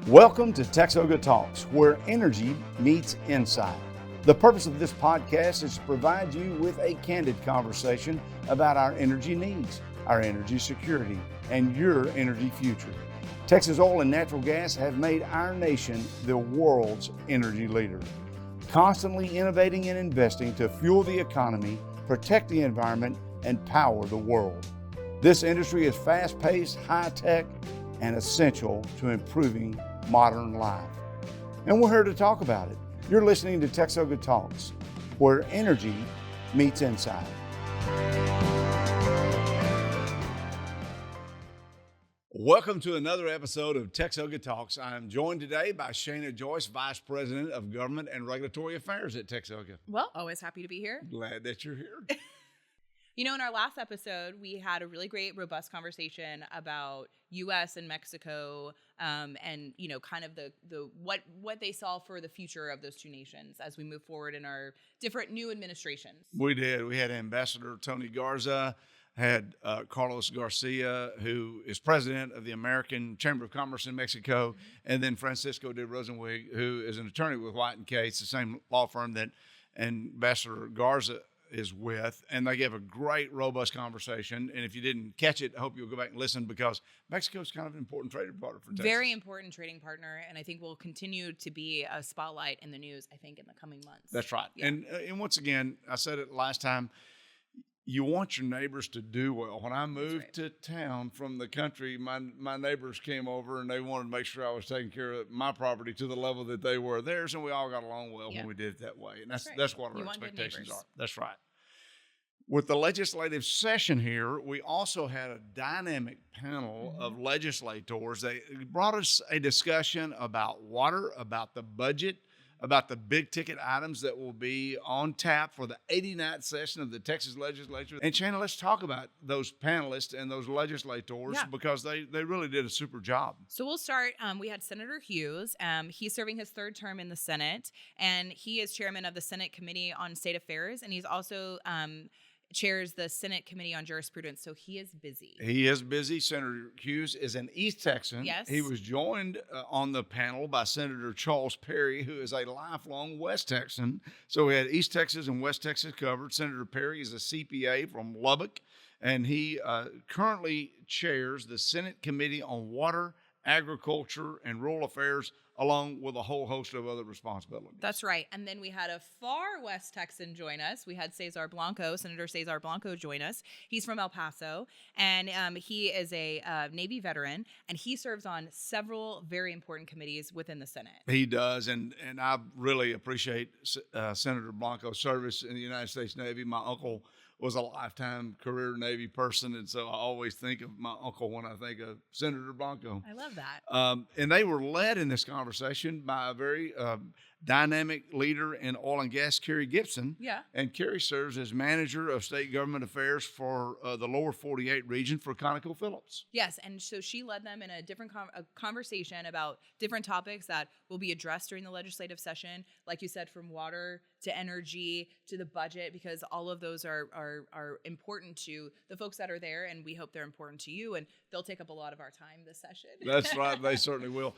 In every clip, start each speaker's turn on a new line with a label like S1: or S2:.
S1: Welcome to TXOGA Talks, where energy meets insight. The purpose of this podcast is to provide you with a candid conversation about our energy needs, our energy security, and your energy future. Texas oil and natural gas have made our nation the world's energy leader, constantly innovating and investing to fuel the economy, protect the environment, and power the world. This industry is fast-paced, high-tech, and essential to improving modern life. And we're here to talk about it. You're listening to TXOGA Talks, where energy meets insight. Welcome to another episode of TXOGA Talks. I am joined today by Shana, Joyce, Vice President of Government and Regulatory Affairs at TXOGA.
S2: Well, always happy to be here.
S1: Glad that you're here.
S2: You know, in our last episode, we had a really great, robust conversation about U.S. and Mexico, and you know, kind of the what they saw for the future of those two nations as we move forward in our different new administrations.
S1: We did. We had Ambassador Tony Garza, had Carlos Garcia, who is president of the American Chamber of Commerce in Mexico, and then Francisco de Rosenwig, who is an attorney with White & Cates, the same law firm that Ambassador Garza is with, and they gave a great, robust conversation. And if you didn't catch it, I hope you'll go back and listen, because Mexico is kind of an important trading partner for Texas.
S2: Very important trading partner, and I think will continue to be a spotlight in the news, I think, in the coming months.
S1: That's right.
S2: Yeah.
S1: And once again, I said it last time, you want your neighbors to do well. When I moved to town from the country, my neighbors came over and they wanted to make sure I was taking care of my property to the level that they were theirs, and we all got along well when we did it that way. And that's what our expectations are. That's right. With the legislative session here, we also had a dynamic panel of legislators. They brought us a discussion about water, about the budget, about the big ticket items that will be on tap for the 89th session of the Texas legislature. And Shana, let's talk about those panelists and those legislators, because they really did a super job.
S2: So we'll start. We had Senator Hughes. He's serving his third term in the Senate, and he is chairman of the Senate Committee on State Affairs, and he's also chairs the Senate Committee on Jurisprudence, so he is busy.
S1: He is busy. Senator Hughes is an East Texan.
S2: Yes.
S1: He was joined on the panel by Senator Charles Perry, who is a lifelong West Texan. So we had East Texas and West Texas covered. Senator Perry is a CPA from Lubbock, and he currently chairs the Senate Committee on Water, Agriculture, and Rural Affairs, along with a whole host of other responsibilities.
S2: That's right. And then we had a far West Texan join us. We had Senator César Blanco join us. He's from El Paso, and he is a Navy veteran, and he serves on several very important committees within the Senate.
S1: He does, and I really appreciate Senator Blanco's service in the United States Navy. My uncle was a lifetime career Navy person, and so I always think of my uncle when I think of Senator Blanco.
S2: I love that.
S1: And they were led in this conversation by a very dynamic leader in oil and gas, Kari Gibson.
S2: Yeah.
S1: And Kari serves as manager of state government affairs for the lower 48 region for ConocoPhillips.
S2: Yes, and so she led them in a different conversation about different topics that will be addressed during the legislative session, like you said, from water to energy to the budget, because all of those are important to the folks that are there, and we hope they're important to you, and they'll take up a lot of our time this session.
S1: That's right. They certainly will.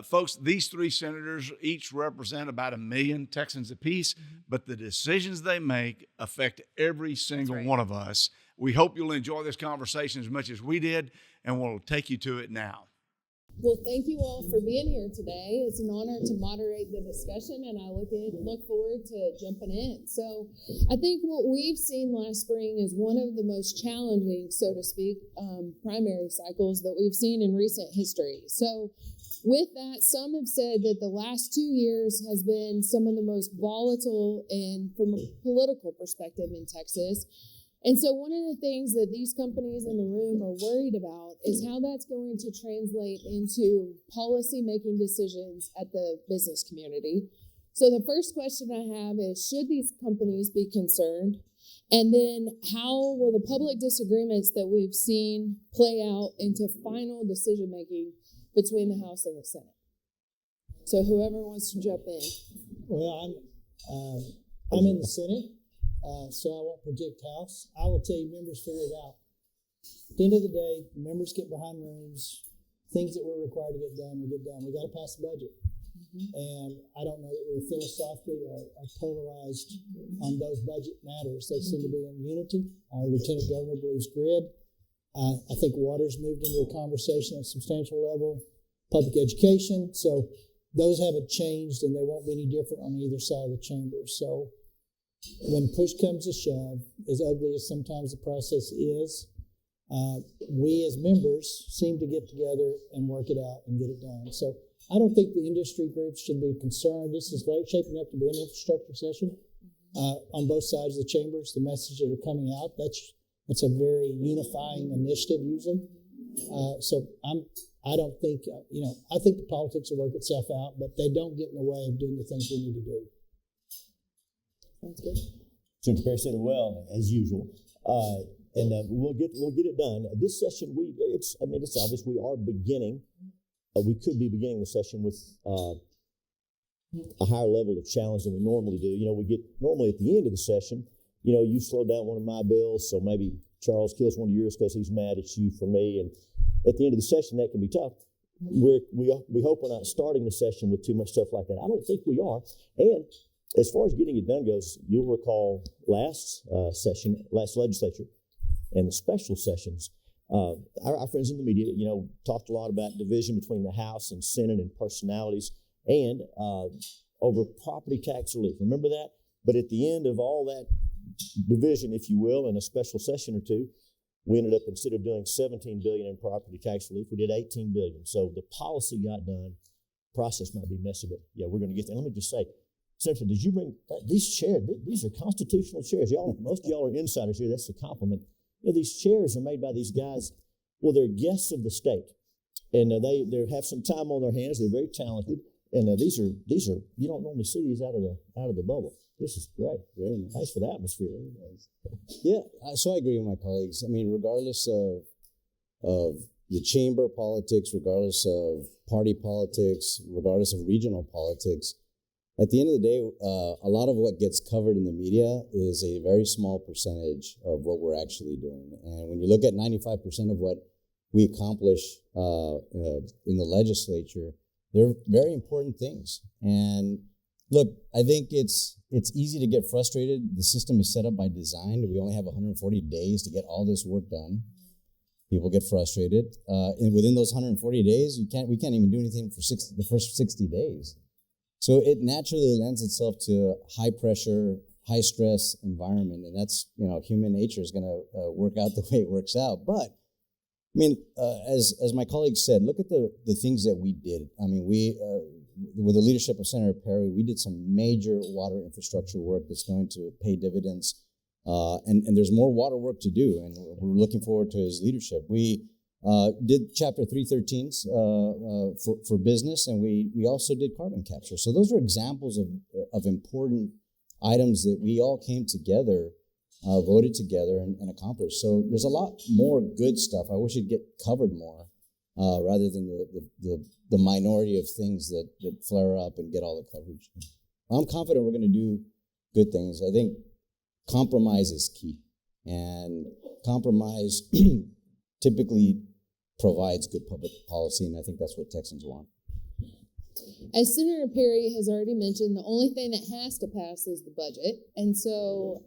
S1: Folks, these three senators each represent about 1 million Texans apiece, but the decisions they make affect every single one of us. We hope you'll enjoy this conversation as much as we did, and we'll take you to it now.
S3: Well, thank you all for being here today. It's an honor to moderate the discussion, and I look forward to jumping in. So I think what we've seen last spring is one of the most challenging, so to speak, primary cycles that we've seen in recent history. So with that, some have said that the last 2 years has been some of the most volatile and from a political perspective in Texas. And so one of the things that these companies in the room are worried about is how that's going to translate into policy-making decisions at the business community. So the first question I have is, should these companies be concerned? And then how will the public disagreements that we've seen play out into final decision-making between the House and the Senate? So whoever wants to jump in.
S4: Well, I'm in the Senate. So I won't predict House. I will tell you, members figure it out. At the end of the day, members get behind rooms, things that we're required to get done, we get done. We got to pass the budget. And I don't know that we're philosophically or polarized on those budget matters. They seem to be in unity. Our Lieutenant Governor believes grid. I think water's moved into a conversation at a substantial level. Public education. So those haven't changed, and they won't be any different on either side of the chamber. So when push comes to shove, as ugly as sometimes the process is, we as members seem to get together and work it out and get it done. So I don't think the industry groups should be concerned. This is shaping up to be an infrastructure session on both sides of the chambers. The messages that are coming out, that's a very unifying initiative usually. So I don't think, I think the politics will work itself out, but they don't get in the way of doing the things we need to do. Sounds good.
S5: Senator Perry said it well, as usual. And we'll get it done. This session, it's obvious we are beginning. We could be beginning the session with a higher level of challenge than we normally do. We get normally at the end of the session, you slow down one of my bills, so maybe Charles kills one of yours because he's mad at you for me. And at the end of the session, that can be tough. We hope we're not starting the session with too much stuff like that. I don't think we are. And as far as getting it done goes, you'll recall last legislature and the special sessions. Our friends in the media, talked a lot about division between the House and Senate and personalities and over property tax relief. Remember that? But at the end of all that division, if you will, in a special session or two, we ended up, instead of doing $17 billion in property tax relief, we did $18 billion. So the policy got done. Process might be messy, but yeah, we're going to get there. Let me just say, Senator, did you bring these chairs? These are constitutional chairs. Most of y'all are insiders here. That's a compliment. These chairs are made by these guys. Well, they're guests of the state, and they have some time on their hands. They're very talented, and these are you don't normally see these out of the bubble. This is great. Very nice. Thanks for the atmosphere.
S6: Yeah, so I agree with my colleagues. I mean, regardless of the chamber politics, regardless of party politics, regardless of regional politics, at the end of the day, a lot of what gets covered in the media is a very small percentage of what we're actually doing. And when you look at 95% of what we accomplish in the legislature, they're very important things. And look, I think it's easy to get frustrated. The system is set up by design. We only have 140 days to get all this work done. People get frustrated. And within those 140 days, we can't even do anything for the first 60 days. So it naturally lends itself to high pressure, high stress environment, and that's human nature is going to work out the way it works out. But I mean, as my colleague said, look at the things that we did. I mean, we with the leadership of Senator Perry, we did some major water infrastructure work that's going to pay dividends, and there's more water work to do, and we're looking forward to his leadership. We did Chapter 313s for business, and we also did carbon capture. So those are examples of important items that we all came together, voted together, and accomplished. So there's a lot more good stuff. I wish it'd get covered more rather than the minority of things that flare up and get all the coverage. I'm confident we're going to do good things. I think compromise is key, and compromise typically provides good public policy, and I think that's what Texans want.
S3: As Senator Perry has already mentioned, the only thing that has to pass is the budget. And so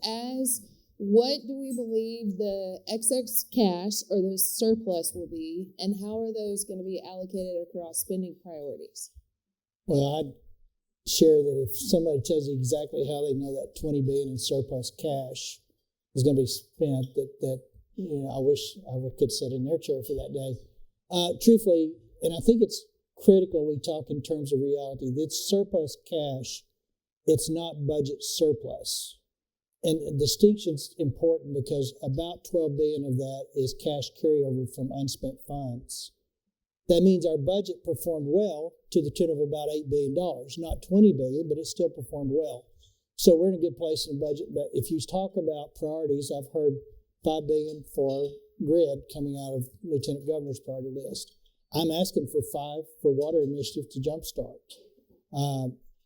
S3: what do we believe the excess cash or the surplus will be, and how are those going to be allocated across spending priorities?
S4: Well, I'd share that if somebody tells you exactly how they know that $20 billion in surplus cash is going to be spent, that I wish I could sit in their chair for that day. Truthfully, and I think it's critical we talk in terms of reality, it's surplus cash. It's not budget surplus. And the distinction's important because about $12 billion of that is cash carryover from unspent funds. That means our budget performed well to the tune of about $8 billion, not $20 billion, but it still performed well. So we're in a good place in the budget. But if you talk about priorities, I've heard $5 billion for grid coming out of Lieutenant Governor's priority list. I'm asking for $5 billion for water initiative to jumpstart.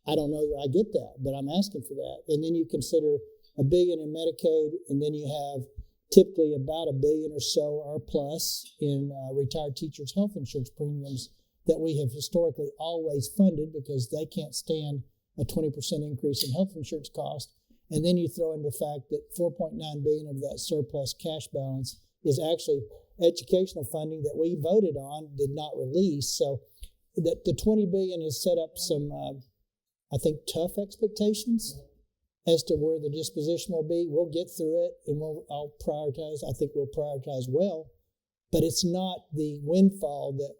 S4: I don't know that I get that, but I'm asking for that. And then you consider $1 billion in Medicaid, and then you have typically about $1 billion or so or plus in retired teachers' health insurance premiums that we have historically always funded because they can't stand a 20% increase in health insurance cost. And then you throw in the fact that $4.9 billion of that surplus cash balance is actually educational funding that we voted on, did not release. So that the $20 billion has set up some, I think, tough expectations as to where the disposition will be. We'll get through it, and I'll prioritize. I think we'll prioritize well, but it's not the windfall that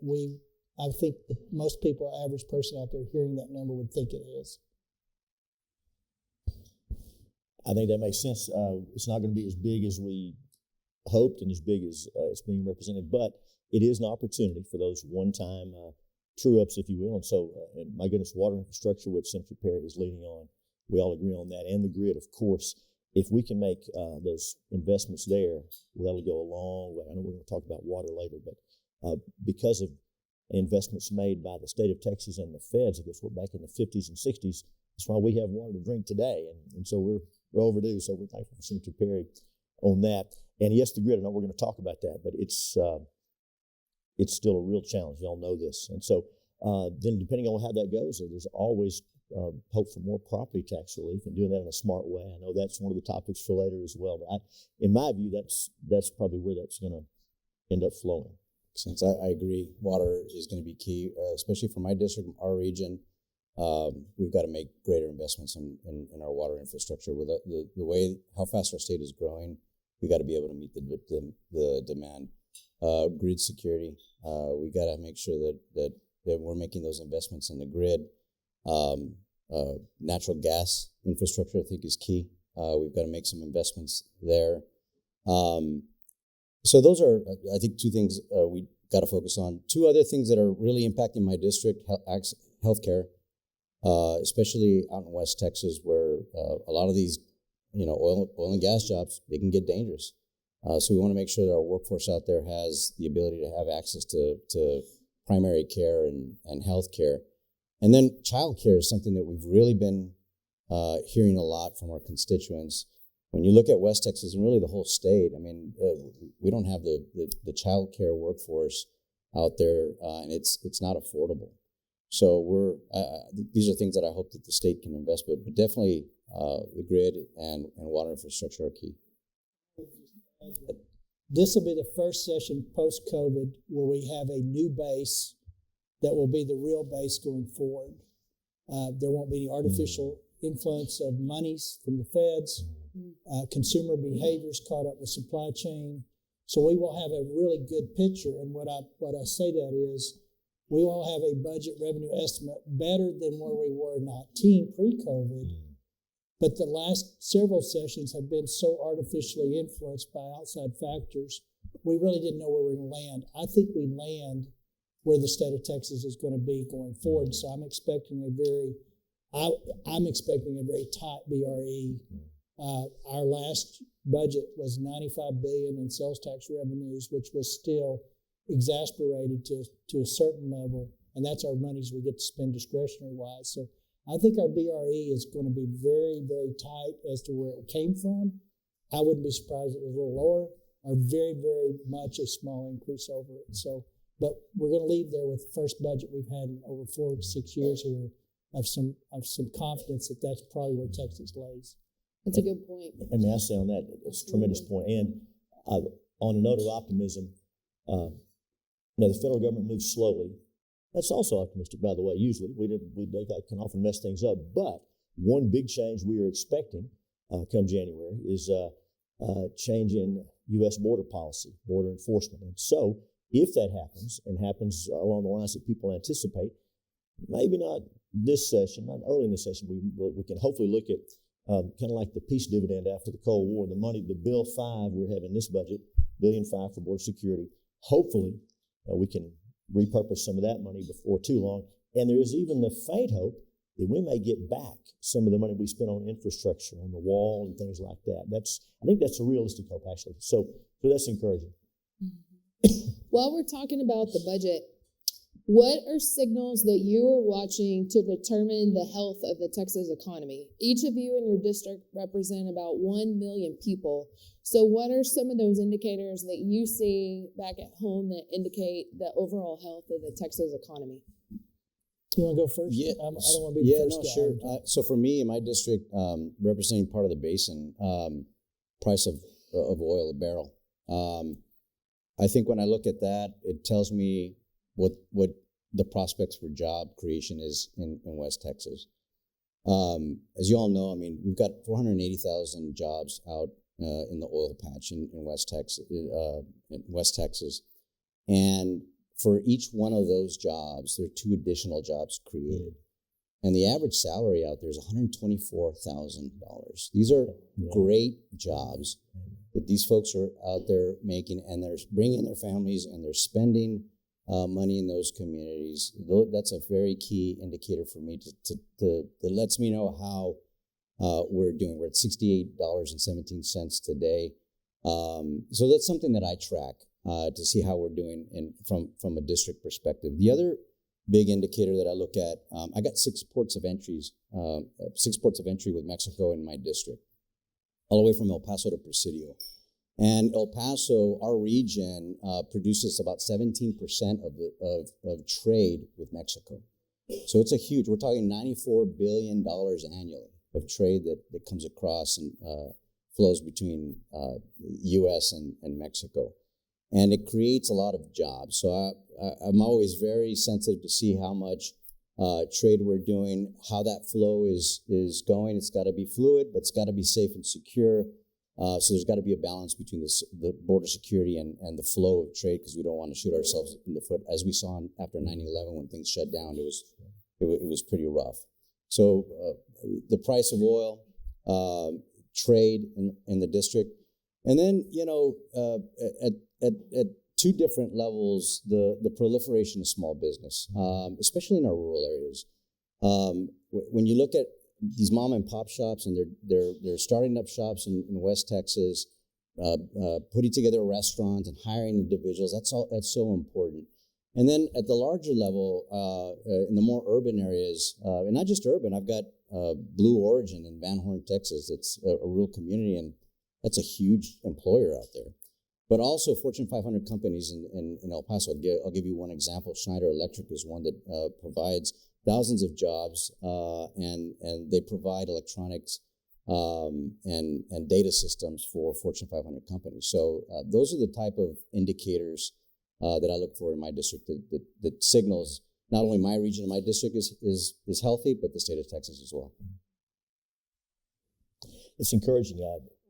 S4: I think most people, average person out there hearing that number would think it is.
S5: I think that makes sense. It's not going to be as big as we hoped and as big as it's being represented, but it is an opportunity for those one-time true-ups, if you will. And so, and my goodness, water infrastructure, which Senator Perry is leading on, we all agree on that, and the grid, of course. If we can make those investments there, well, that'll go a long way. I know we're going to talk about water later, but because of investments made by the state of Texas and the feds, I guess we're back in the 50s and 60s. That's why we have water to drink today, and so we're overdue. So we're thankful for Senator Perry on that. And yes, the grid. I know we're going to talk about that, but it's still a real challenge. Y'all know this, and so then depending on how that goes, there's always hope for more property tax relief and doing that in a smart way. I know that's one of the topics for later as well. But in my view, that's probably where that's going to end up flowing.
S6: Since I agree, water is going to be key, especially for my district, our region. We've got to make greater investments in our water infrastructure. With the way how fast our state is growing, we got to be able to meet the demand. Grid security, we got to make sure that we're making those investments in the grid. Natural gas infrastructure, I think, is key. We've got to make some investments there. So those are, I think, two things we got to focus on. Two other things that are really impacting my district: healthcare, especially out in West Texas, where a lot of these, oil and gas jobs, they can get dangerous. So we want to make sure that our workforce out there has the ability to have access to primary care and health care. And then child care is something that we've really been hearing a lot from our constituents. When you look at West Texas and really the whole state, I mean, we don't have the child care workforce out there, and it's not affordable. So these are things that I hope that the state can invest, but definitely the grid and water infrastructure are key.
S4: This will be the first session post-COVID where we have a new base that will be the real base going forward. There won't be any artificial influence of monies from the feds. Consumer behaviors caught up with supply chain. So we will have a really good picture. And what I say that is we will have a budget revenue estimate better than where we were 19 pre-COVID. But the last several sessions have been so artificially influenced by outside factors, we really didn't know where we were going to land. I think we land where the state of Texas is going to be going forward. So I'm expecting a very tight BRE. Our last budget was $95 billion in sales tax revenues, which was still exasperated to a certain level, and that's our monies we get to spend discretionary wise. So I think our BRE is going to be very, very tight as to where it came from. I wouldn't be surprised if it was a little lower, or very, very much a small increase over it. So, but we're going to leave there with the first budget we've had in over 4 to 6 years here of some confidence that that's probably where Texas lays.
S3: That's a good point.
S5: And may I say on that, it's a tremendous point. And on a note of optimism, the federal government moves slowly. That's also optimistic, by the way. Usually, they can often mess things up. But one big change we are expecting come January is change in U.S. border policy, border enforcement. And so, if that happens, and happens along the lines that people anticipate, maybe not this session, not early in this session, we can hopefully look at kind of like the peace dividend after the Cold War, the money, the Bill 5 we're having this budget, $1.5 billion for border security. Hopefully, we can repurpose some of that money before too long. And there is even the faint hope that we may get back some of the money we spent on infrastructure, on the wall and things like that. I think that's a realistic hope, actually. So that's encouraging.
S3: While we're talking about the budget, What are signals that you are watching to determine the health of the Texas economy? Each of you in your district represent about 1 million people. So what are some of those indicators that you see back at home that indicate the overall health of the Texas economy?
S4: You want to go first?
S6: Yeah,
S4: I don't want to be the first guy.
S6: Sure. So for me, in my district, representing part of the basin, price of oil a barrel. I think when I look at that, it tells me what the prospects for job creation is in West Texas. As you all know, I mean, we've got 480,000 jobs out in the oil patch in West Texas, and for each one of those jobs, there are 2 additional jobs created. And the average salary out there is $124,000. These are great jobs that these folks are out there making, and they're bringing their families, and they're spending money in those communities. That's a very key indicator for me that lets me know how we're doing. We're at $68.17 today. So that's something that I track to see how we're doing from a district perspective. The other big indicator that I look at, I got 6 ports of entry with Mexico in my district, all the way from El Paso to Presidio. And El Paso, our region, produces about 17% of trade with Mexico. So it's we're talking $94 billion annually of trade that comes across and flows between U.S. and Mexico. And it creates a lot of jobs. So I'm always very sensitive to see how much trade we're doing, how that flow is going. It's got to be fluid, but it's got to be safe and secure. So there's got to be a balance between the border security and the flow of trade, because we don't want to shoot ourselves in the foot. As we saw after 9/11, when things shut down, it was pretty rough. So the price of oil, trade in the district, and then at 2 different levels, the proliferation of small business, especially in our rural areas. When you look at these mom and pop shops, and they're starting up shops in West Texas, putting together a restaurant and hiring individuals, that's so important. And then at the larger level, in the more urban areas, and not just urban, I've got Blue Origin in Van Horn, Texas. It's a real community, and that's a huge employer out there. But also Fortune 500 companies in El Paso. I'll give you one example. Schneider Electric is one that provides thousands of jobs, and they provide electronics and data systems for Fortune 500 companies. So those are the type of indicators that I look for in my district that signals not only my region and my district is healthy, but the state of Texas as well.
S5: It's encouraging.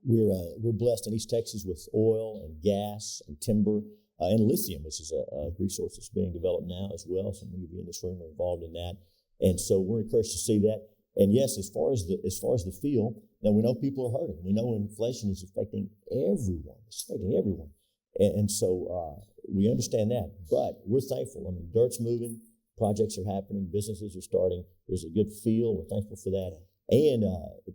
S5: We're blessed in East Texas with oil and gas and timber and lithium, which is a resource that's being developed now as well. Some of you in this room are involved in that, and so we're encouraged to see that. And yes, as far as the field, now we know people are hurting. We know inflation is affecting everyone. It's affecting everyone, and so we understand that. But we're thankful. I mean, dirt's moving, projects are happening, businesses are starting. There's a good feel. We're thankful for that, and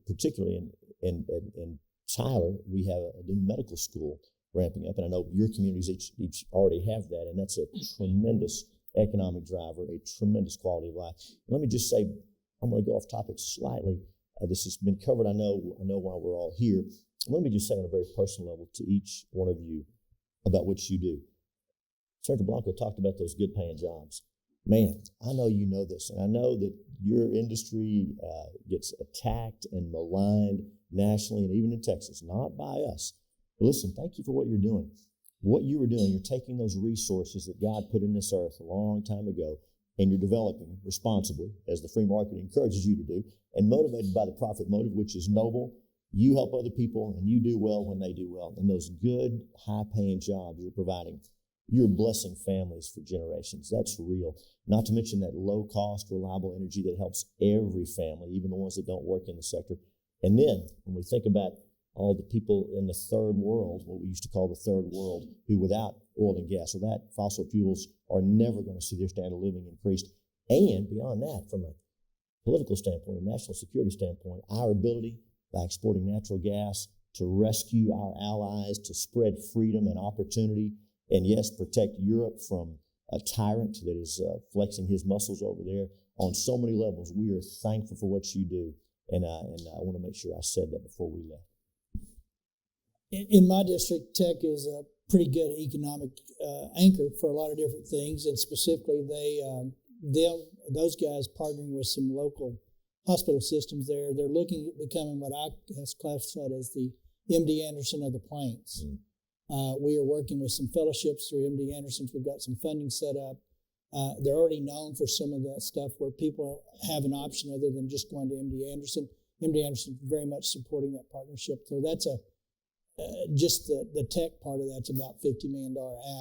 S5: particularly in Tyler, we have a new medical school ramping up, and I know your communities each already have that, and that's a tremendous economic driver, a tremendous quality of life. And let me just say, I'm going to go off topic slightly. This has been covered, I know why we're all here. Let me just say on a very personal level to each one of you about what you do. Senator Blanco talked about those good paying jobs. Man, I know you know this, and I know that your industry gets attacked and maligned nationally and even in Texas, not by us. But listen, thank you for what you're doing. What you were doing, you're taking those resources that God put in this earth a long time ago, and you're developing responsibly, as the free market encourages you to do, and motivated by the profit motive, which is noble. You help other people, and you do well when they do well. And those good, high-paying jobs you're providing, you're blessing families for generations. That's real. Not to mention that low-cost, reliable energy that helps every family, even the ones that don't work in the sector. And then, when we think about all the people in the third world, what we used to call the third world, who without oil and gas, without fossil fuels, are never going to see their standard of living increased. And beyond that, from a political standpoint, a national security standpoint, our ability by exporting natural gas to rescue our allies, to spread freedom and opportunity, and yes, protect Europe from a tyrant that is flexing his muscles over there on so many levels. We are thankful for what you do, and I want to make sure I said that before we left.
S4: In my district, tech is a pretty good economic anchor for a lot of different things, and specifically those guys partnering with some local hospital systems there, they're looking at becoming what I has classified as the MD Anderson of the Plains. We are working with some fellowships through MD Anderson's. We've got some funding set up. They're already known for some of that stuff where people have an option other than just going to MD Anderson. MD Anderson very much supporting that partnership. So that's just the tech part of that's about $50 million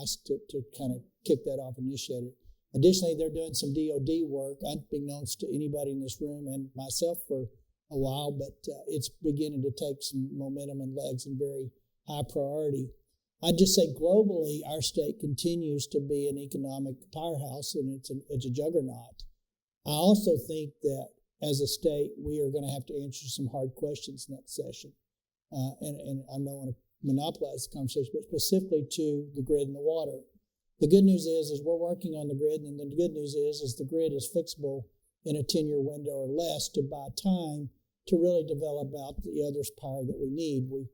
S4: ask to kind of kick that off and initiate it. Additionally, they're doing some DOD work, unbeknownst to anybody in this room and myself for a while, but it's beginning to take some momentum and legs and very high priority. I'd just say globally, our state continues to be an economic powerhouse, and it's a juggernaut. I also think that as a state, we are going to have to answer some hard questions next session. And I don't want to monopolize the conversation, but specifically to the grid and the water. The good news is we're working on the grid, and the good news is the grid is fixable in a 10-year window or less to buy time to really develop out the others power that we need. We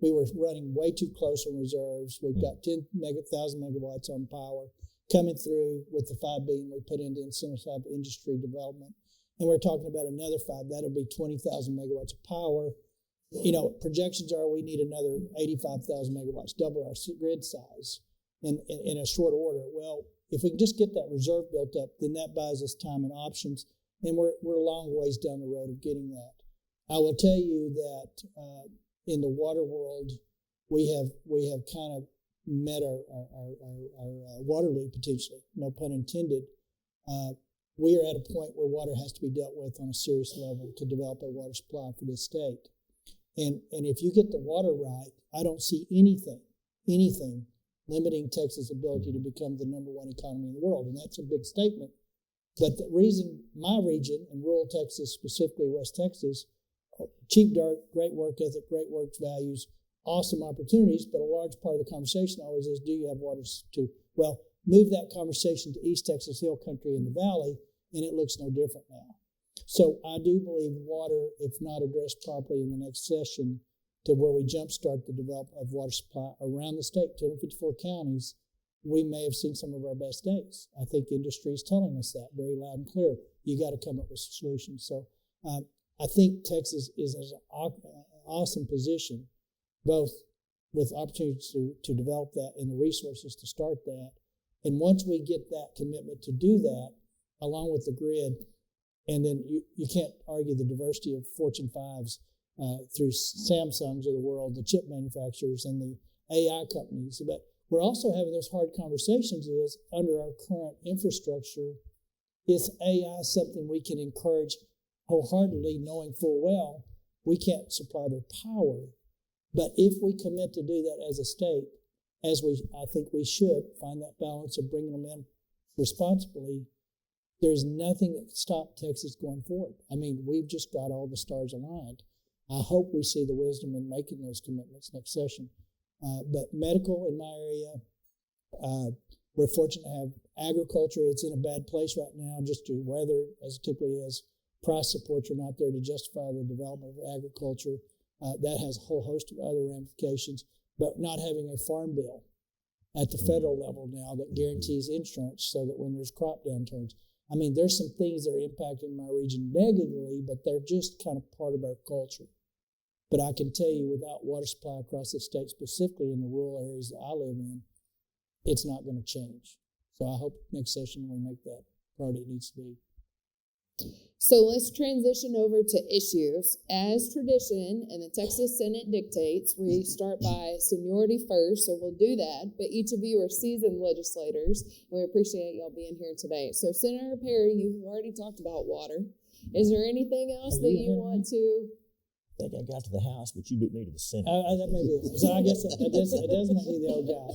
S4: were running way too close on reserves. We've got 10,000 megawatts on power coming through with the $5 billion we put into incentive industry development. And we're talking about another 5. That'll be 20,000 megawatts of power. You know, projections are we need another 85,000 megawatts, double our grid size in a short order. Well, if we can just get that reserve built up, then that buys us time and options. And we're a long ways down the road of getting that. I will tell you that in the water world, we have kind of met our Waterloo potentially, no pun intended. We are at a point where water has to be dealt with on a serious level to develop a water supply for this state. And if you get the water right, I don't see anything limiting Texas' ability to become the number one economy in the world. And that's a big statement. But the reason my region, and rural Texas, specifically West Texas, cheap dirt, great work ethic, great work values, awesome opportunities, but a large part of the conversation always is, do you have water to? Well, move that conversation to East Texas Hill Country in the Valley, and it looks no different now. So I do believe water, if not addressed properly in the next session, to where we jumpstart the development of water supply around the state, 254 counties, we may have seen some of our best days. I think industry is telling us that very loud and clear. You got to come up with solutions. So I think Texas is in an awesome position, both with opportunities to develop that and the resources to start that. And once we get that commitment to do that, along with the grid, and then you can't argue the diversity of Fortune 5s through Samsungs of the world, the chip manufacturers, and the AI companies. But we're also having those hard conversations is, under our current infrastructure, is AI something we can encourage wholeheartedly, knowing full well we can't supply their power. But if we commit to do that as a state, I think we should find that balance of bringing them in responsibly, there's nothing that can stop Texas going forward. I mean, we've just got all the stars aligned. I hope we see the wisdom in making those commitments next session. But medical in my area, we're fortunate to have agriculture. It's in a bad place right now, just due to weather, as it typically is. Price supports are not there to justify the development of agriculture. That has a whole host of other ramifications. But not having a farm bill at the federal level now that guarantees insurance so that when there's crop downturns, I mean, there's some things that are impacting my region negatively, but they're just kind of part of our culture. But I can tell you, without water supply across the state, specifically in the rural areas that I live in, it's not going to change. So I hope next session we make that priority it needs to be.
S3: So let's transition over to issues. As tradition and the Texas Senate dictates, we start by seniority first, so we'll do that. But each of you are seasoned legislators, and we appreciate y'all being here today. So Senator Perry, you've already talked about water. Is there anything else that you want to?
S5: I think I got to the House, but you beat me to the Senate.
S4: That may be it. So I guess it does make me the old guy.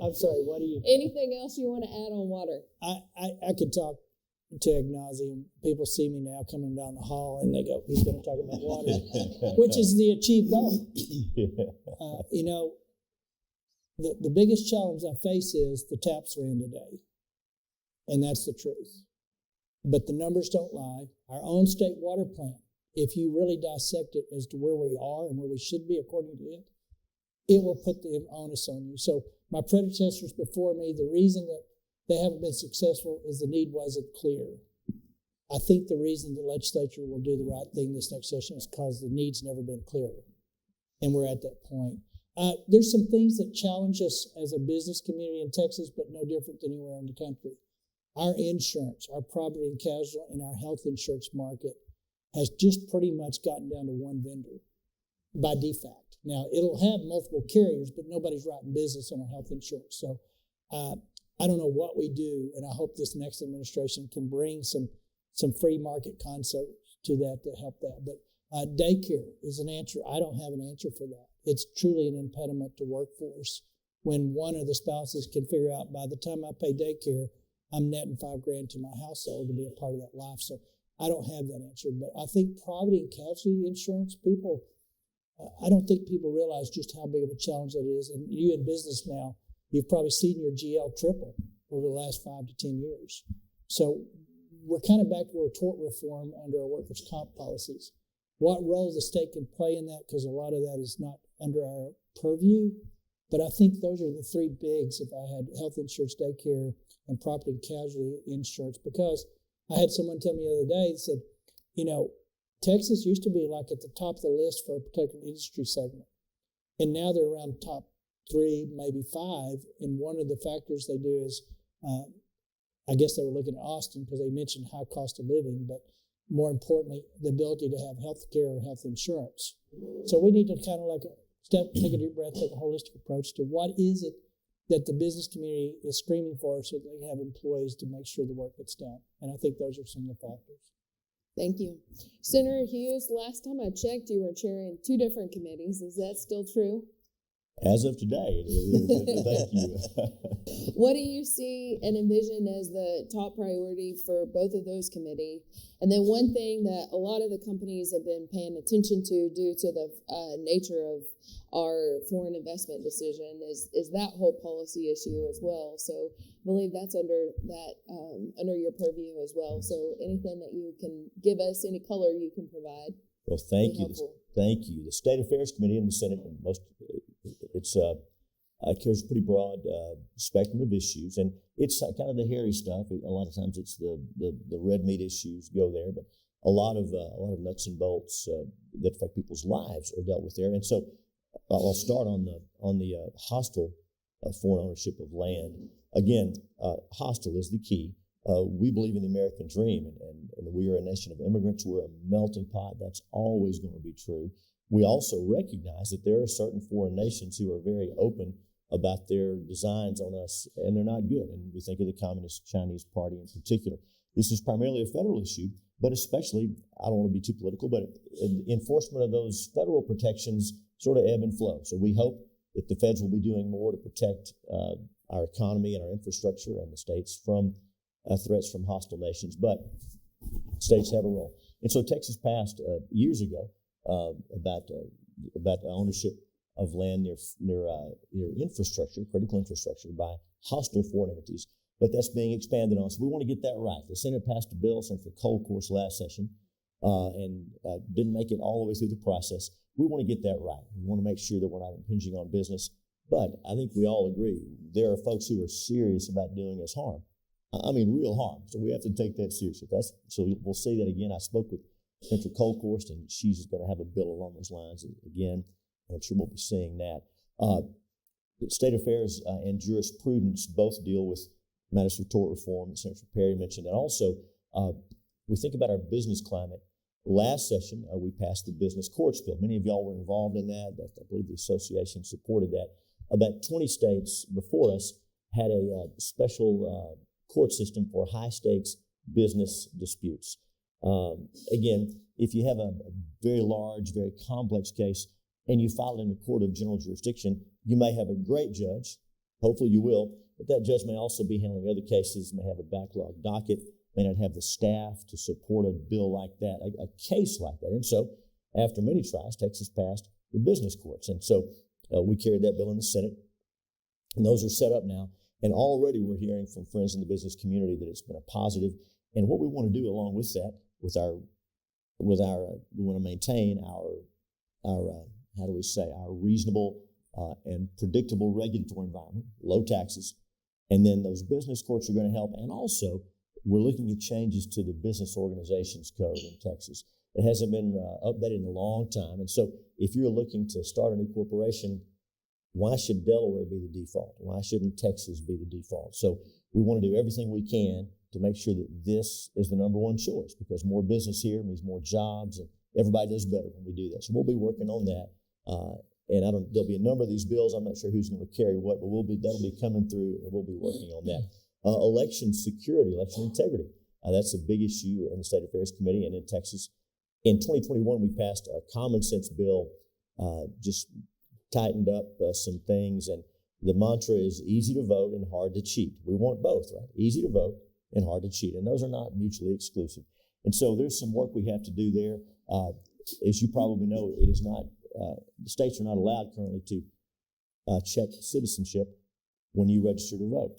S4: I'm sorry, what do you?
S3: Anything else you want to add on water?
S4: I could talk to ad nauseum. People see me now coming down the hall and they go, he's going to talk about water, which is the achieved goal. You know, the biggest challenge I face is the taps ran today. And that's the truth. But the numbers don't lie. Our own state water plan, if you really dissect it as to where we are and where we should be according to it, it will put the onus on you. So my predecessors before me, the reason that they haven't been successful is the need wasn't clear. I think the reason the legislature will do the right thing this next session is because the need's never been clearer. And we're at that point. There's some things that challenge us as a business community in Texas, but no different than anywhere in the country. Our insurance, our property and casualty, and our health insurance market has just pretty much gotten down to one vendor by default. Now, it'll have multiple carriers, but nobody's writing business on our health insurance. So I don't know what we do, and I hope this next administration can bring some free market concepts to that to help that. But daycare is an answer. I don't have an answer for that. It's truly an impediment to workforce when one of the spouses can figure out by the time I pay daycare, I'm netting $5,000 to my household to be a part of that life. So I don't have that answer. But I think property and casualty insurance, I don't think people realize just how big of a challenge that is. And you in business now, you've probably seen your GL triple over the last 5 to 10 years. So we're kind of back to our tort reform under our workers' comp policies. What role the state can play in that, because a lot of that is not under our purview. But I think those are the three bigs if I had health insurance, daycare, and property and casualty insurance. Because I had someone tell me the other day, said, Texas used to be like at the top of the list for a particular industry segment. And now they're around top 3, maybe 5. And one of the factors they do is, I guess they were looking at Austin because they mentioned high cost of living, but more importantly, the ability to have health care or health insurance. So we need to kind of like take a deep breath, take a holistic approach to what is it that the business community is screaming for so that they have employees to make sure the work gets done. And I think those are some of the factors.
S3: Thank you. Senator Hughes, last time I checked, you were chairing 2 different committees. Is that still true?
S5: As of today, it is. Thank you.
S3: What do you see and envision as the top priority for both of those committees? And then one thing that a lot of the companies have been paying attention to due to the nature of our foreign investment decision is that whole policy issue as well. So I believe that's under your purview as well. So anything that you can give us, any color you can provide.
S5: Well, thank you. Thank you. The State Affairs Committee in the Senate, it carries a pretty broad spectrum of issues, and it's kind of the hairy stuff. A lot of times it's the red meat issues go there, but a lot of nuts and bolts that affect people's lives are dealt with there. And so I'll start on the hostile foreign ownership of land. Again, hostile is the key. We believe in the American dream, and we are a nation of immigrants. We're a melting pot. That's always going to be true. We also recognize that there are certain foreign nations who are very open about their designs on us, and they're not good. And we think of the Communist Chinese Party in particular. This is primarily a federal issue, but especially, I don't want to be too political, but enforcement of those federal protections sort of ebb and flow. So we hope that the feds will be doing more to protect our economy and our infrastructure and the states from threats from hostile nations. But states have a role. And so Texas passed years ago about the ownership of land near infrastructure, critical infrastructure, by hostile foreign entities. But that's being expanded on. So we want to get that right. The Senate passed a bill, Senator Cole, of course, last session, and didn't make it all the way through the process. We want to get that right. We want to make sure that we're not impinging on business. But I think we all agree there are folks who are serious about doing us harm. I mean, real harm. So we have to take that seriously. So we'll say that again. I spoke with Senator Colhorst, and she's going to have a bill along those lines again. And I'm sure we'll be seeing that. State affairs and jurisprudence both deal with matters of tort reform that Senator Perry mentioned. And also, we think about our business climate. Last session, we passed the business courts bill. Many of y'all were involved in that. I believe the association supported that. About 20 states before us had a special court system for high-stakes business disputes. Again, if you have a very large, very complex case and you file it in a court of general jurisdiction, you may have a great judge. Hopefully you will, but that judge may also be handling other cases, may have a backlog docket, may not have the staff to support a bill like that, a case like that. And so after many tries, Texas passed the business courts. And so we carried that bill in the Senate, and those are set up now. And already we're hearing from friends in the business community that it's been a positive. And what we want to do along with that, we want to maintain our our reasonable and predictable regulatory environment, low taxes, and then those business courts are going to help. And also, we're looking at changes to the business organizations code in Texas. It hasn't been updated in a long time. And so if you're looking to start a new corporation, why should Delaware be the default? Why shouldn't Texas be the default? So we want to do everything we can to make sure that this is the number one choice, because more business here means more jobs, and everybody does better when we do that. So we'll be working on that. And there'll be a number of these bills. I'm not sure who's going to carry what, but that'll be coming through, and we'll be working on that. Election security, election integrity. That's a big issue in the State Affairs Committee and in Texas. In 2021, we passed a common sense bill, just tightened up some things, and the mantra is easy to vote and hard to cheat. We want both, right? Easy to vote and hard to cheat, and those are not mutually exclusive. And so there's some work we have to do there. As you probably know, it is not, the states are not allowed currently to check citizenship when you register to vote.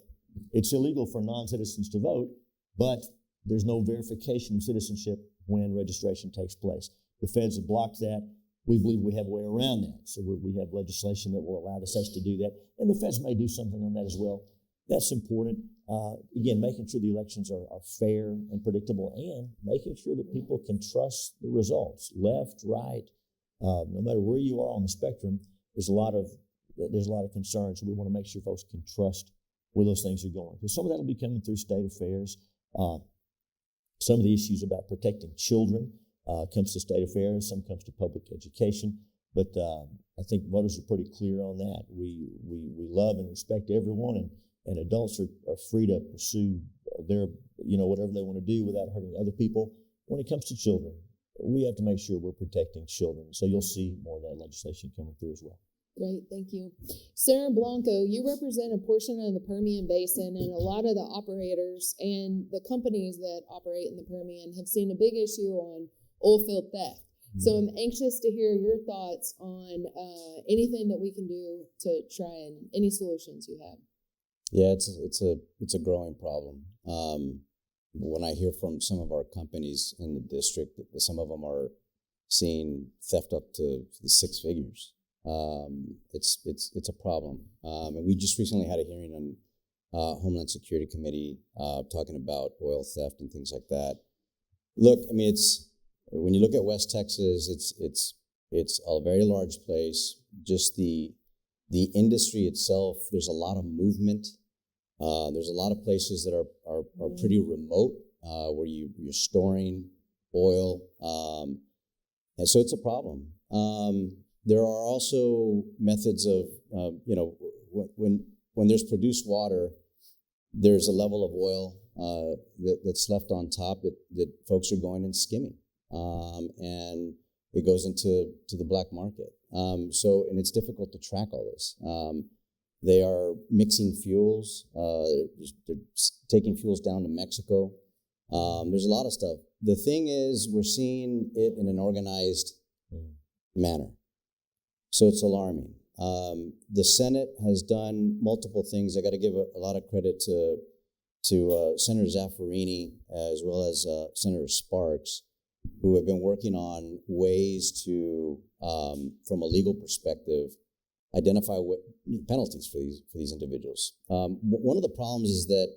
S5: It's illegal for non-citizens to vote, but there's no verification of citizenship when registration takes place. The feds have blocked that. We believe we have a way around that. So we have legislation that will allow the states to do that. And the feds may do something on that as well. That's important. Again, making sure the elections are fair and predictable, and making sure that people can trust the results, left, right. No matter where you are on the spectrum, there's a lot of concerns. So we want to make sure folks can trust where those things are going. Because some of that will be coming through state affairs. Some of the issues about protecting children comes to state affairs. Some comes to public education. But I think voters are pretty clear on that. We love and respect everyone, and adults are free to pursue their, whatever they want to do without hurting other people. When it comes to children, we have to make sure we're protecting children. So you'll see more of that legislation coming through as well.
S3: Great, thank you. Senator Blanco, you represent a portion of the Permian Basin, and a lot of the operators and the companies that operate in the Permian have seen a big issue on oil field theft. So I'm anxious to hear your thoughts on anything that we can do to try and any solutions you have.
S6: Yeah, it's a growing problem. When I hear from some of our companies in the district, that some of them are seeing theft up to the six figures. It's a problem. And we just recently had a hearing on Homeland Security Committee talking about oil theft and things like that. Look, I mean, when you look at West Texas, it's a very large place. Just the industry itself, there's a lot of movement. There's a lot of places that are pretty remote where you're storing oil, and so it's a problem. There are also methods of, when there's produced water, there's a level of oil that's left on top that folks are going and skimming, and it goes into the black market. And it's difficult to track all this. They are mixing fuels. They're taking fuels down to Mexico. There's a lot of stuff. The thing is, we're seeing it in an organized manner. So it's alarming. The Senate has done multiple things. I got to give a lot of credit to Senator Zaffarini as well as Senator Sparks, who have been working on ways to, from a legal perspective, identify what penalties for these individuals. One of the problems is that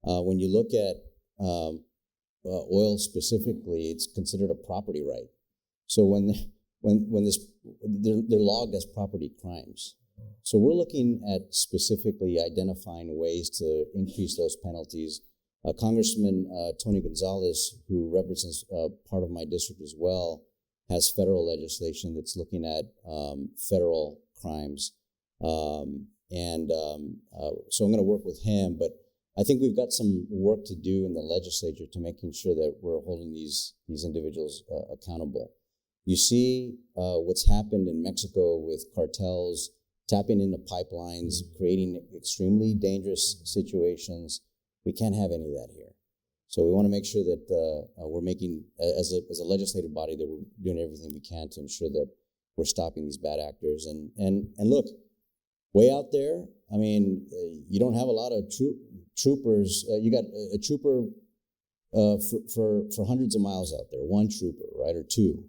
S6: when you look at oil specifically, it's considered a property right. So when they're logged as property crimes. So we're looking at specifically identifying ways to increase those penalties. Congressman Tony Gonzalez, who represents part of my district as well, has federal legislation that's looking at federal crimes. So I'm going to work with him, but I think we've got some work to do in the legislature to making sure that we're holding these individuals accountable. You see what's happened in Mexico with cartels tapping into pipelines, creating extremely dangerous situations. We can't have any of that here. So we want to make sure that we're making, as a legislative body, that we're doing everything we can to ensure that we're stopping these bad actors. And look, way out there. I mean, you don't have a lot of troopers. You got a trooper for hundreds of miles out there, one trooper, right, or two.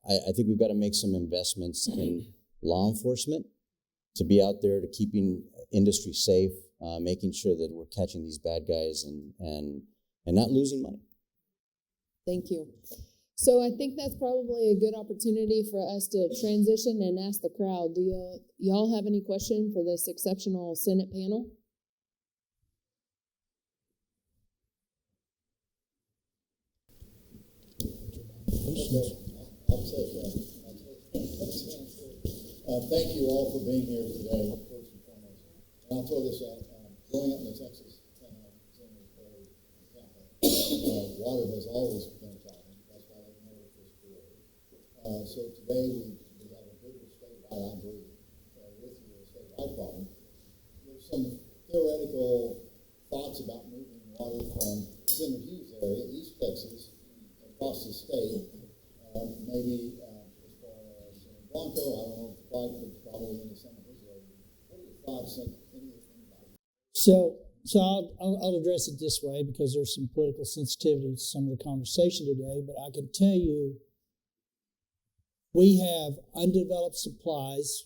S6: I think we've got to make some investments in law enforcement to be out there to keeping industry safe, making sure that we're catching these bad guys and not losing money.
S3: Thank you. So I think that's probably a good opportunity for us to transition and ask the crowd. Do y'all have any question for this exceptional Senate panel?
S7: Thank you all for being here today, first and foremost. And I'll throw this out. Growing up in the Texas, water has always been a problem. That's why they know it was created. So today we have a bigger statewide, I believe, with you, a statewide problem. There's some theoretical thoughts about moving water from Senator Hughes area, East Texas, across the state, maybe as far as Blanco. I don't know quite, but probably into some of his area. What are your thoughts?
S4: So I'll address it this way because there's some political sensitivity to some of the conversation today, but I can tell you we have undeveloped supplies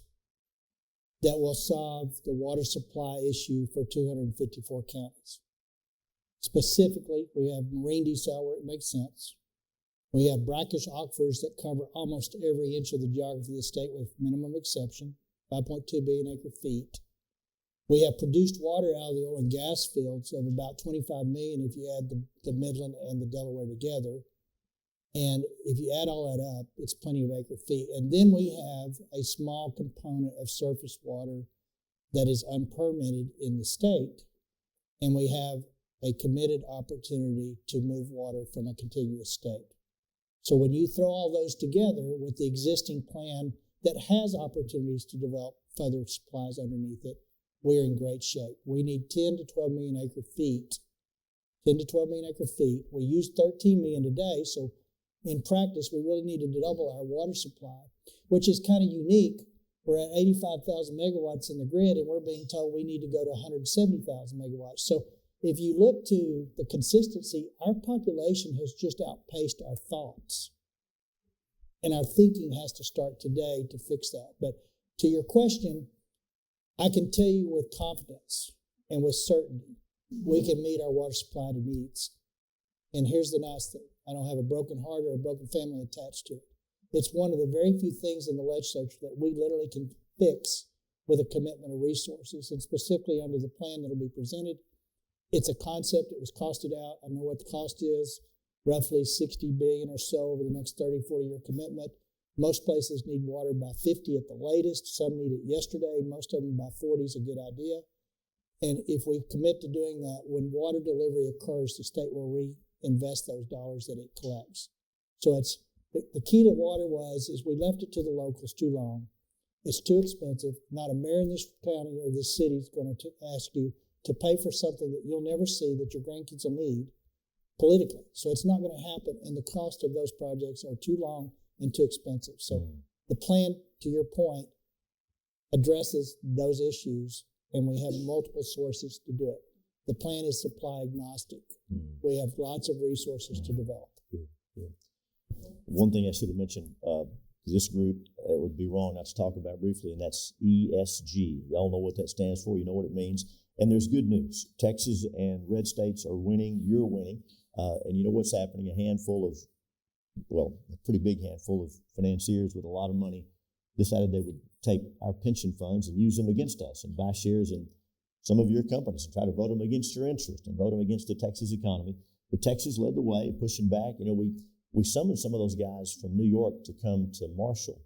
S4: that will solve the water supply issue for 254 counties. Specifically, we have marine desal where it makes sense. We have brackish aquifers that cover almost every inch of the geography of the state with minimum exception, 5.2 billion acre feet. We have produced water out of the oil and gas fields of about 25 million if you add the Midland and the Delaware together. And if you add all that up, it's plenty of acre feet. And then we have a small component of surface water that is unpermitted in the state. And we have a committed opportunity to move water from a contiguous state. So when you throw all those together with the existing plan that has opportunities to develop further supplies underneath it, we're in great shape. We need 10 to 12 million acre feet. 10 to 12 million acre feet. We use 13 million today, so in practice, we really need to double our water supply, which is kind of unique. We're at 85,000 megawatts in the grid, and we're being told we need to go to 170,000 megawatts. So if you look to the consistency, our population has just outpaced our thoughts. And our thinking has to start today to fix that. But to your question, I can tell you with confidence and with certainty, we can meet our water supply needs. And here's the nice thing. I don't have a broken heart or a broken family attached to it. It's one of the very few things in the legislature that we literally can fix with a commitment of resources, and specifically under the plan that will be presented. It's a concept that was costed out. I know what the cost is, roughly $60 billion or so over the next 30, 40-year commitment. Most places need water by 50 at the latest. Some need it yesterday. Most of them by 40 is a good idea. And if we commit to doing that, when water delivery occurs, the state will reinvest those dollars that it collects. So it's the key to water is we left it to the locals too long. It's too expensive. Not a mayor in this county or this city is going to ask you to pay for something that you'll never see that your grandkids will need politically. So it's not going to happen, and the cost of those projects are too long and too expensive. So the plan, to your point, addresses those issues, and we have multiple sources to do it. The plan is supply agnostic. We have lots of resources to develop.
S5: One thing I should have mentioned, this group, it would be wrong not to talk about briefly, and that's ESG. Y'all know what that stands for. You know what it means. And there's good news. Texas and red states are winning. You're winning. And you know what's happening? A pretty big handful of financiers with a lot of money decided they would take our pension funds and use them against us and buy shares in some of your companies and try to vote them against your interest and vote them against the Texas economy. But Texas led the way, pushing back. You know, we summoned some of those guys from New York to come to Marshall.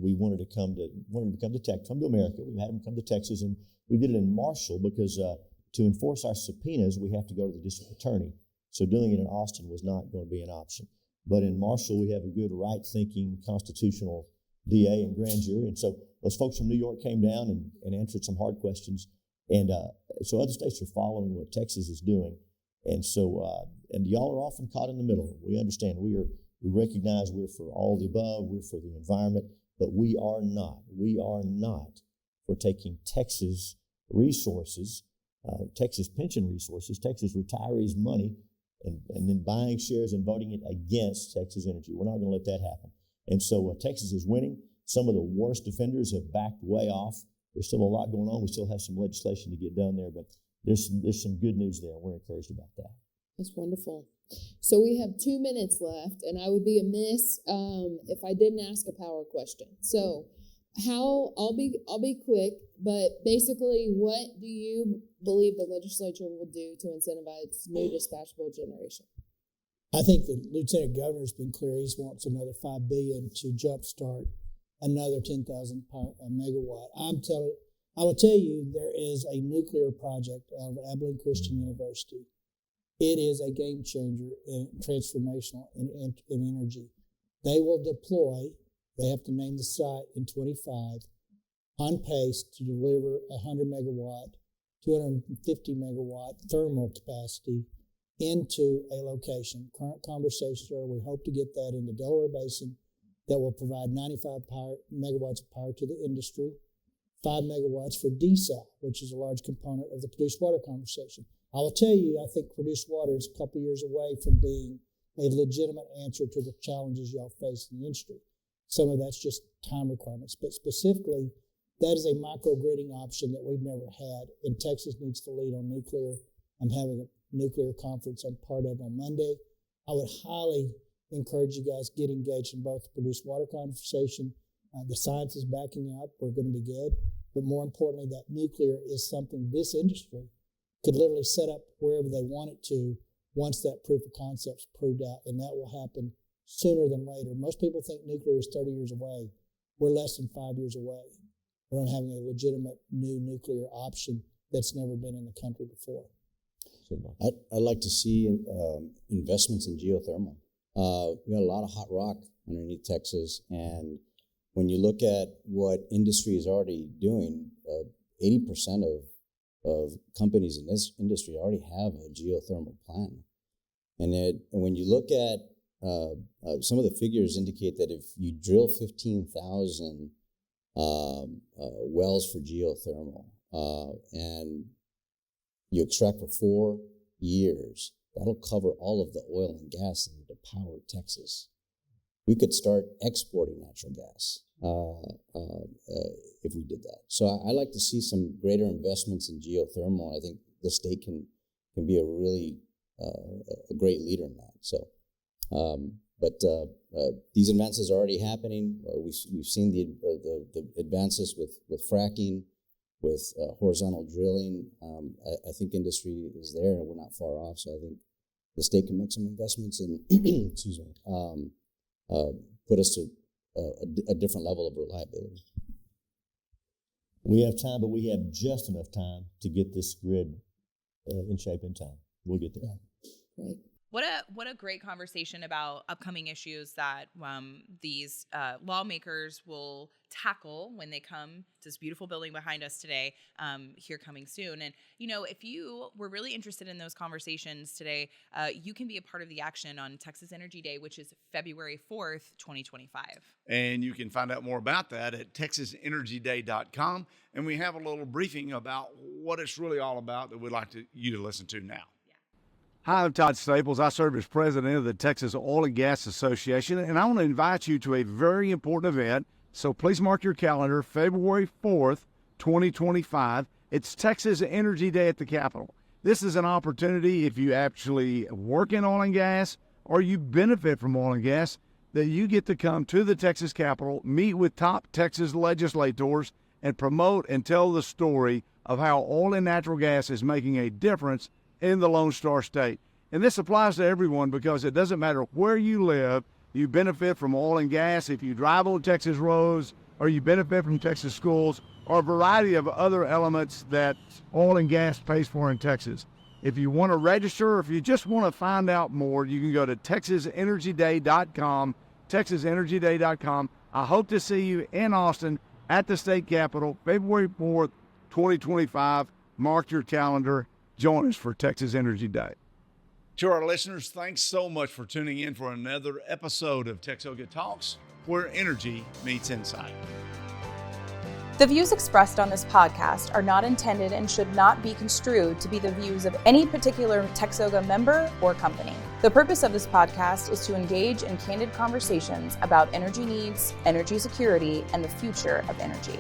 S5: We wanted to come to America. We had them come to Texas, and we did it in Marshall because to enforce our subpoenas, we have to go to the district attorney. So doing it in Austin was not going to be an option. But in Marshall, we have a good right-thinking constitutional DA and grand jury. And so those folks from New York came down and answered some hard questions. And so other states are following what Texas is doing. And so, and y'all are often caught in the middle. We understand. We recognize we're for all the above. We're for the environment. But we are not for taking Texas resources, Texas pension resources, Texas retirees' money, and then buying shares and voting it against Texas Energy. We're not going to let that happen. And so Texas is winning. Some of the worst offenders have backed way off. There's still a lot going on. We still have some legislation to get done there, but there's some good news there. We're encouraged about that.
S3: That's wonderful. So we have 2 minutes left, and I would be amiss if I didn't ask a power question. So I'll be quick, but basically, what do you believe the legislature will do to incentivize new dispatchable generation?
S4: I think the lieutenant governor's been clear. He wants another $5 billion to jumpstart another 10,000 megawatt. I will tell you, there is a nuclear project out of Abilene Christian University. It is a game changer and transformational in energy. They will deploy. They have to name the site in 25, on pace to deliver 100 megawatt, 250 megawatt thermal capacity into a location. Current conversations are we hope to get that in the Delaware Basin that will provide 95 megawatts of power to the industry, 5 megawatts for desal, which is a large component of the produced water conversation. I will tell you, I think produced water is a couple years away from being a legitimate answer to the challenges y'all face in the industry. Some of that's just time requirements, but specifically, that is a microgridding option that we've never had, and Texas needs to lead on nuclear. I'm having a nuclear conference I'm part of on Monday. I would highly encourage you guys to get engaged in both the produced water conversation. The science is backing up. We're going to be good. But more importantly, that nuclear is something this industry could literally set up wherever they want it to once that proof of concept's proved out, and that will happen sooner than later. Most people think nuclear is 30 years away. We're less than 5 years away from having a legitimate new nuclear option that's never been in the country before.
S6: I'd like to see investments in geothermal. We got a lot of hot rock underneath Texas, and when you look at what industry is already doing, 80% of companies in this industry already have a geothermal plan. And when you look at some of the figures indicate that if you drill 15,000 wells for geothermal and you extract for 4 years, that'll cover all of the oil and gas that need to power Texas. We could start exporting natural gas if we did that. So I like to see some greater investments in geothermal. I think the state can be a really a great leader in that. So, but these advances are already happening. We've seen the advances with fracking, with horizontal drilling. I think industry is there, and we're not far off. So I think the state can make some investments and excuse me, put us to a different level of reliability.
S5: We have time, but we have just enough time to get this grid in shape in time. We'll get there.
S3: Right.
S2: What a great conversation about upcoming issues that these lawmakers will tackle when they come to this beautiful building behind us today, here coming soon. And, you know, if you were really interested in those conversations today, you can be a part of the action on Texas Energy Day, which is February 4th, 2025.
S1: And you can find out more about that at texasenergyday.com. And we have a little briefing about what it's really all about that we'd like you to listen to now.
S8: Hi, I'm Todd Staples. I serve as president of the Texas Oil and Gas Association, and I want to invite you to a very important event. So please mark your calendar, February 4th, 2025. It's Texas Energy Day at the Capitol. This is an opportunity, if you actually work in oil and gas or you benefit from oil and gas, that you get to come to the Texas Capitol, meet with top Texas legislators, and promote and tell the story of how oil and natural gas is making a difference in the Lone Star State. And this applies to everyone because it doesn't matter where you live, you benefit from oil and gas if you drive on Texas roads, or you benefit from Texas schools, or a variety of other elements that oil and gas pays for in Texas. If you want to register, or if you just want to find out more, you can go to texasenergyday.com, texasenergyday.com. I hope to see you in Austin at the state capitol, February 4th, 2025. Mark your calendar. Join us for Texas Energy Day.
S1: To our listeners, thanks so much for tuning in for another episode of TXOGA Talks, where energy meets insight.
S2: The views expressed on this podcast are not intended and should not be construed to be the views of any particular TXOGA member or company. The purpose of this podcast is to engage in candid conversations about energy needs, energy security, and the future of energy.